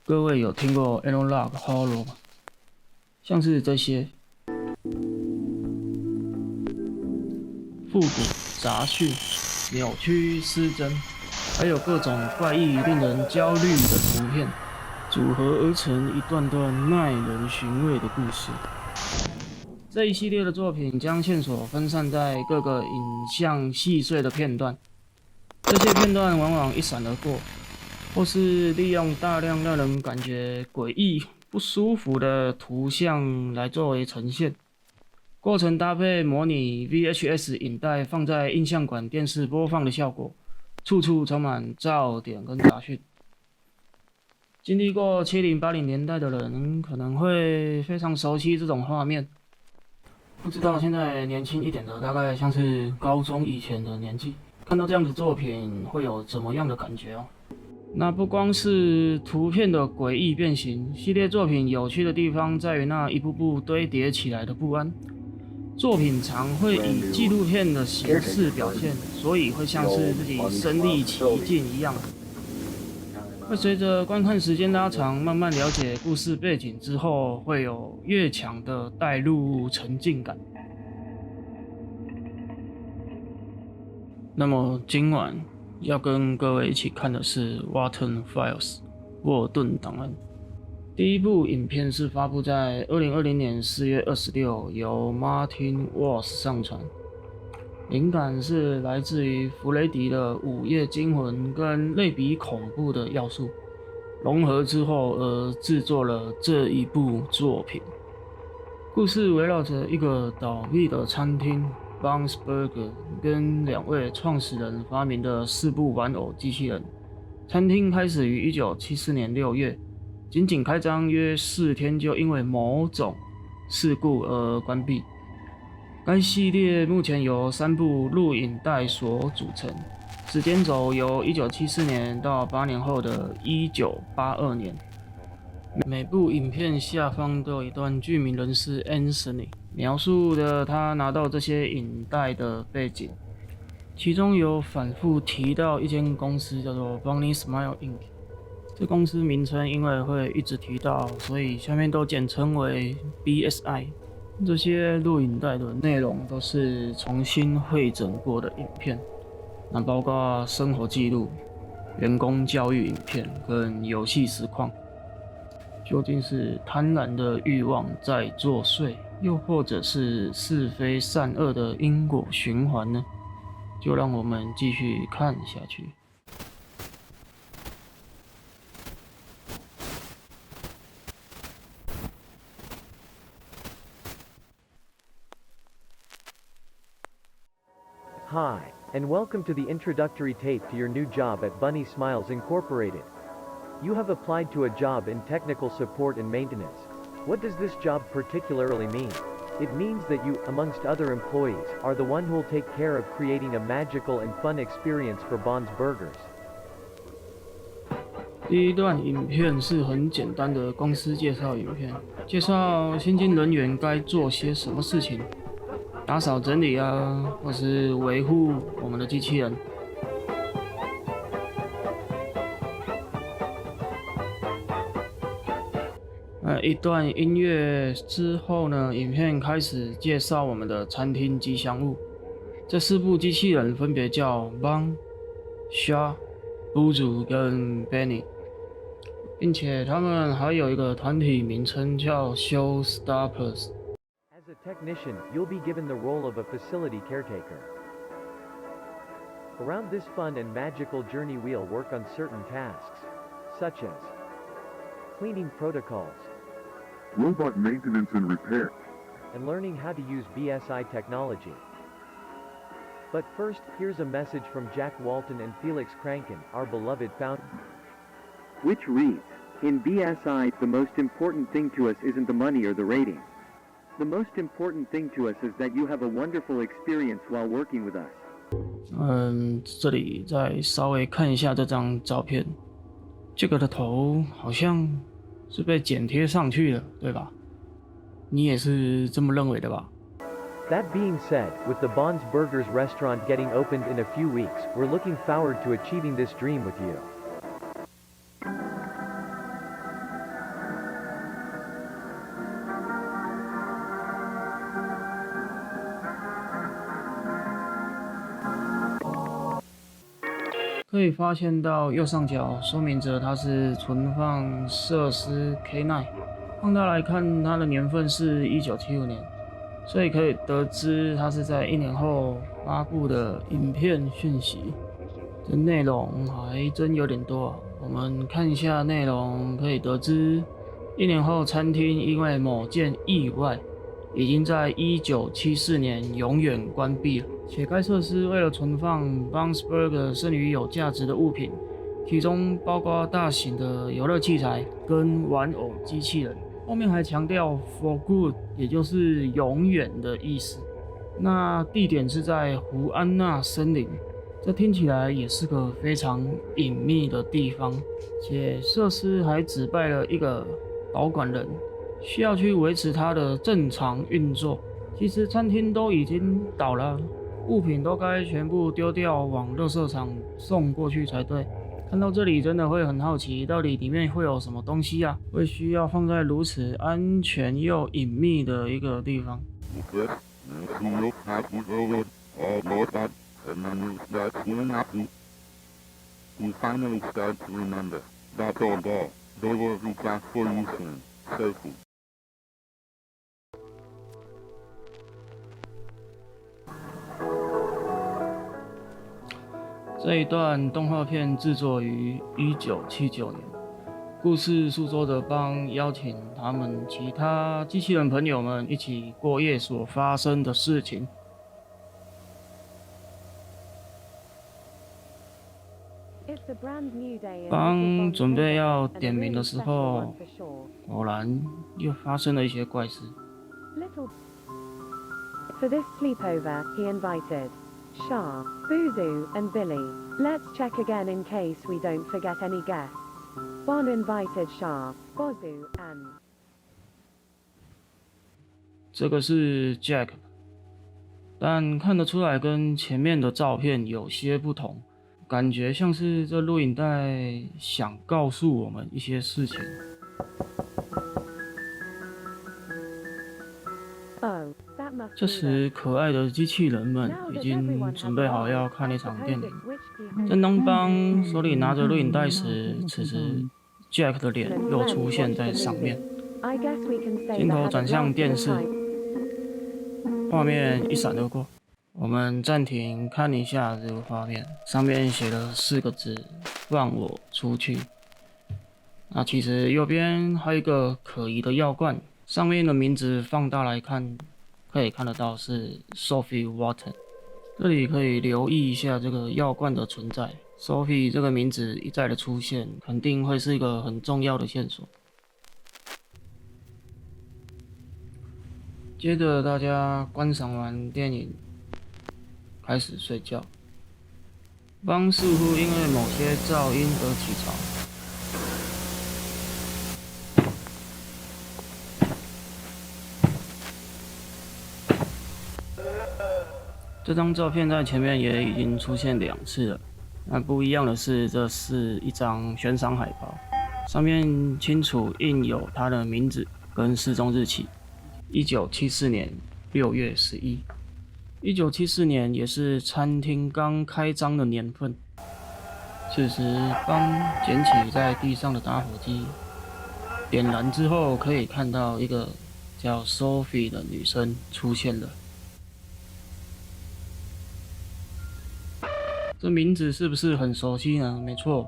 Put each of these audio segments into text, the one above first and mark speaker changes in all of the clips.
Speaker 1: 各位有听过 Analog Horror 吗？像是这些复古、杂讯、扭曲、失真，还有各种怪异、令人焦虑的图片，组合而成一段段耐人寻味的故事。这一系列的作品将线索分散在各个影像细碎的片段，这些片段往往一闪而过，或是利用大量让人感觉诡异、不舒服的图像来作为呈现。过程搭配模拟 VHS 影带放在映像管电视播放的效果，处处充满噪点跟杂讯。经历过70、80年代的人可能会非常熟悉这种画面。不知道现在年轻一点的，大概像是高中以前的年纪，看到这样的作品会有怎么样的感觉哦？那不光是图片的诡异变形，系列作品有趣的地方在于那一步步堆叠起来的不安。作品常会以纪录片的形式表现，所以会像是自己身临其境一样。会随着观看时间拉长，慢慢了解故事背景之后，会有越强的带入沉浸感。那么今晚要跟各位一起看的是《Walton Files》沃顿档案。第一部影片是发布在2020年4月26日，由 Martin Walsh 上传。灵感是来自于弗雷迪的午夜惊魂跟类比恐怖的要素融合之后而制作了这一部作品。故事围绕着一个倒闭的餐厅 Bones Burger 跟2位创始人发明的4部玩偶机器人。餐厅开始于1974年6月，仅仅开张约4天就因为某种事故而关闭。该系列目前由3部录影带所组成，时间轴由1974年到8年后的1982年。每部影片下方都有一段剧名人士 Anthony 描述的他拿到这些影带的背景，其中有反复提到一间公司叫做 Bunny Smile Inc。这公司名称因为会一直提到，所以下面都简称为 BSI。这些录影带的内容都是重新汇整过的影片，那包括生活记录、员工教育影片跟游戏实况。究竟是贪婪的欲望在作祟，又或者是是非善恶的因果循环呢？就让我们继续看下去。
Speaker 2: Hi, and welcome to the introductory tape to your new job at Bunny Smiles Incorporated. You have applied to a job in technical support and maintenance. What does this job particularly mean? It means that you, amongst other employees, are the one who will take care of creating a magical and fun experience for Bond's Burgers.
Speaker 1: 第一段影片是很简单的公司介绍影片，介绍新进人员该做些什么事情，打扫整理啊，或是维护我们的机器人。一段音乐之后呢，影片开始介绍我们的餐厅吉祥物。这4部机器人分别叫 Bun、Shaw、Buzu 跟 Benny， 并且他们还有一个团体名称叫 Showstoppers。As
Speaker 2: a technician, you'll be given the role of a facility caretaker. Around this fun and magical journey we'll work on certain tasks, such as cleaning protocols,
Speaker 3: robot maintenance and repair,
Speaker 2: and learning how to use BSI technology. But first, here's a message from Jack Walton and Felix Kranken, our beloved founder.
Speaker 4: Which reads, in BSI, the most important thing to us isn't the money or the rating. The most important thing to us is that you have a wonderful experience while working with us.
Speaker 1: 这里再稍微看一下这张照片，这个的头好像是被剪贴上去的，对吧？你也是这么认为的吧？
Speaker 2: That being said, with the Bond's Burgers restaurant getting opened in a few weeks, we're looking forward to achieving this dream with you.
Speaker 1: 可以发现到右上角说明着它是存放设施 K9， 放大来看它的年份是1975年，所以可以得知它是在1年后发布的影片讯息。这内容还真有点多啊，我们看一下内容，可以得知1年后餐厅因为某件意外，已经在1974年永远关闭了，且该设施为了存放 Bounsberg 剩余有价值的物品，其中包括大型的游乐器材跟玩偶机器人。后面还强调 for good， 也就是永远的意思。那地点是在胡安娜森林，这听起来也是个非常隐秘的地方，且设施还指派了一个保管人，需要去维持它的正常运作。其实餐厅都已经倒了，物品都该全部丢掉往垃圾场送过去才对。看到这里真的会很好奇，到底里面会有什么东西啊？会需要放在如此安全又隐秘的一个地方。
Speaker 5: You finally start to remember. That's all there. They will be back for you soon. Sophie.
Speaker 1: 这一段动画片制作于1979年，故事诉说着帮邀请他们其他机器人朋友们一起过夜所发生的事情。当准备要点名的时候，果然又发生了一些怪事。
Speaker 6: For this sleepover, he invited Shah, Boozoo, and Billy. Let's check again in case we don't forget any guests. Bon invited Shah, Bozu, and
Speaker 1: 这个是 Jack， 但看得出来跟前面的照片有些不同，感觉像是这录影带想告诉我们一些事情。这时，可爱的机器人们已经准备好要看一场电影。正当邦手里拿着录影带时，此时 Jack 的脸又出现在上面。镜头转向电视，画面一闪而过。我们暂停看一下这个画面，上面写了4个字：“放我出去。”那其实右边还有一个可疑的药罐，上面的名字放大来看，可以看得到是 Sophie Walton。这里可以留意一下这个药罐的存在。Sophie 这个名字一再的出现，肯定会是一个很重要的线索。接着大家观赏完电影，开始睡觉。邦似乎因为某些噪音而起床。这张照片在前面也已经出现2次了。那不一样的是，这是一张悬赏海报，上面清楚印有他的名字跟失踪日期：1974年6月11。1974年也是餐厅刚开张的年份。此时，邦捡起在地上的打火机，点燃之后，可以看到一个叫 Sophie 的女生出现了。这名字是不是很熟悉呢？没错，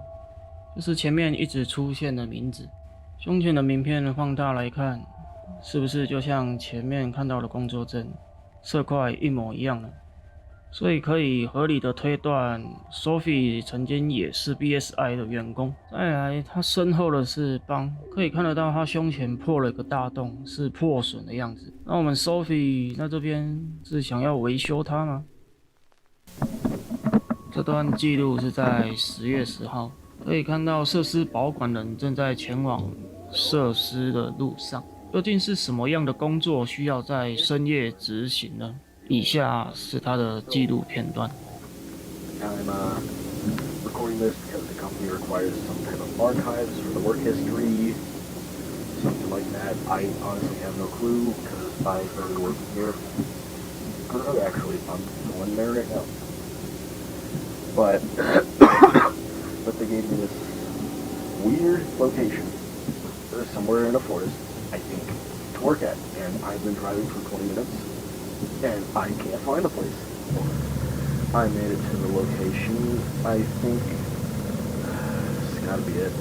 Speaker 1: 就是前面一直出现的名字。胸前的名片放大来看，是不是就像前面看到的工作证色块一模一样呢？所以可以合理的推断 ，Sophie 曾经也是 BSI 的员工。再来，他身后的是邦，可以看得到他胸前破了一个大洞，是破损的样子。那我们 Sophie 在这边是想要维修它吗？这段记录是在10月10号，可以看到设施保管人正在前往设施的路上。究竟是什么样的工作需要在深夜执行呢？以下是他的记录片段。
Speaker 7: I'm recording this because the company requires some type of archives for the work history, something like that. I honestly have no clue because I started working here. Actually, I'm going there right now. But but they gave me this weird location, somewhere in a forest, I think, to work at. And I've been driving for 20 minutes, and I can't find the place. I made it to the location. I think this has got to be it.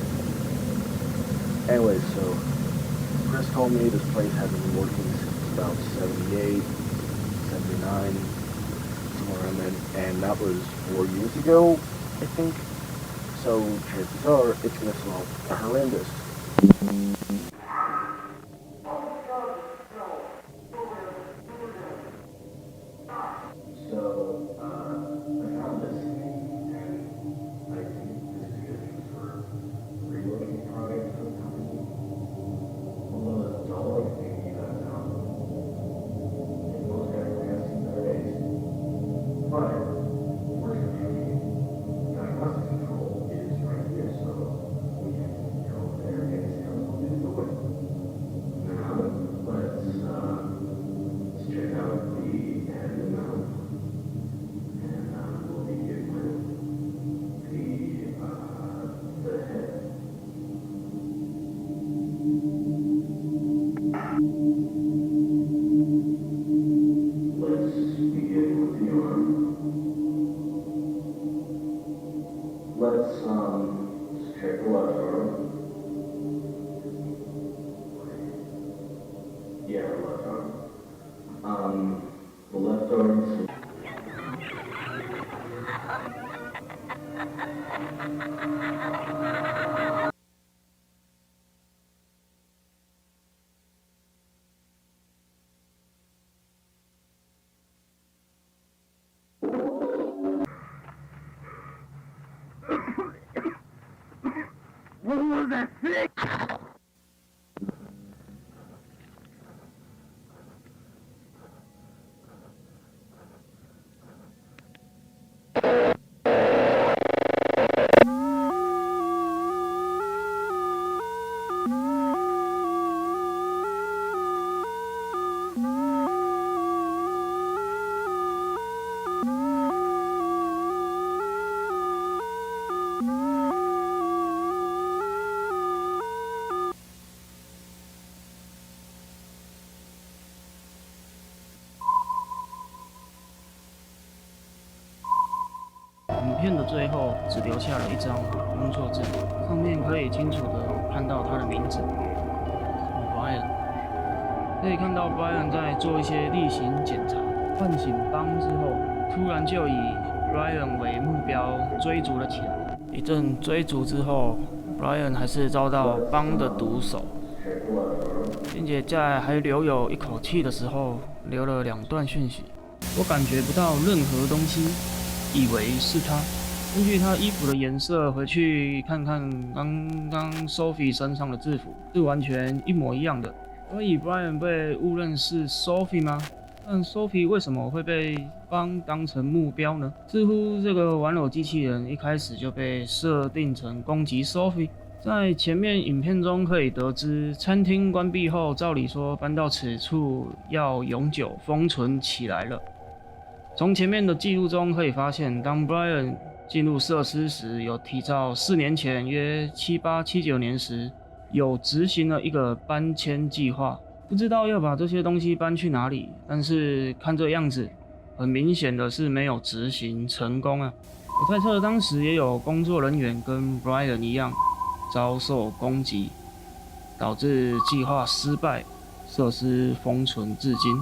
Speaker 7: Anyway, so Chris told me this place hasn't been working since about 78, 79, somewhere around then, and that was 4 years ago, I think. So chances are it's going to smell horrendous.
Speaker 1: 影片的最后只留下了一张工作证，上面可以清楚的看到他的名字 Brian。可以看到 Brian 在做一些例行检查，唤醒邦之后，突然就以 Brian 为目标追逐了起来。一阵追逐之后 ，Brian 还是遭到邦的毒手，并且在还留有一口气的时候，留了2段讯息。我感觉不到任何东西。以为是他，根据他衣服的颜色回去看看刚刚 Sophie 身上的制服，是完全一模一样的。所以 Brian 被误认是 Sophie 吗？但 Sophie 为什么会被邦当成目标呢？似乎这个玩偶机器人一开始就被设定成攻击 Sophie。在前面影片中可以得知，餐厅关闭后，照理说搬到此处要永久封存起来了。从前面的记录中可以发现，当 Brian 进入设施时，有提到4年前约78、79年时，有执行了一个搬迁计划，不知道要把这些东西搬去哪里。但是看这样子，很明显的是没有执行成功啊！我猜测当时也有工作人员跟 Brian 一样遭受攻击，导致计划失败，设施封存至今。